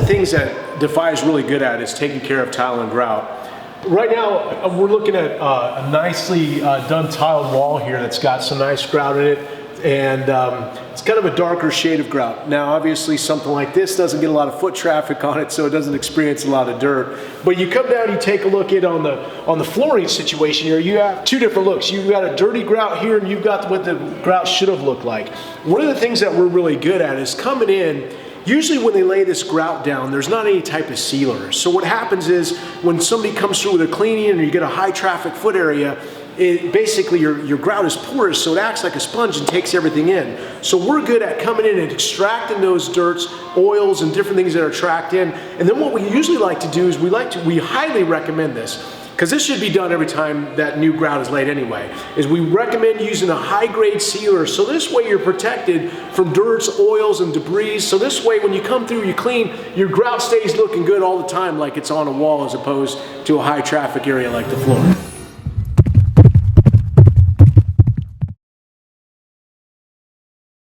things that Defy is really good at is taking care of tile and grout. Right now, we're looking at a nicely done tiled wall here that's got some nice grout in it, and it's kind of a darker shade of grout. Now, obviously, something like this doesn't get a lot of foot traffic on it, so it doesn't experience a lot of dirt. But you come down, you take a look at on the flooring situation here, you have two different looks. You've got a dirty grout here, and you've got what the grout should have looked like. One of the things that we're really good at is coming in. Usually when they lay this grout down, there's not any type of sealer. So what happens is when somebody comes through with a cleaning and you get a high traffic foot area, basically your grout is porous, so it acts like a sponge and takes everything in. So we're good at coming in and extracting those dirts, oils, and different things that are tracked in. And then what we usually like to do is we highly recommend this, because this should be done every time that new grout is laid anyway, is we recommend using a high-grade sealer, so this way you're protected from dirts, oils, and debris. So this way when you come through, you clean, your grout stays looking good all the time like it's on a wall as opposed to a high traffic area like the floor.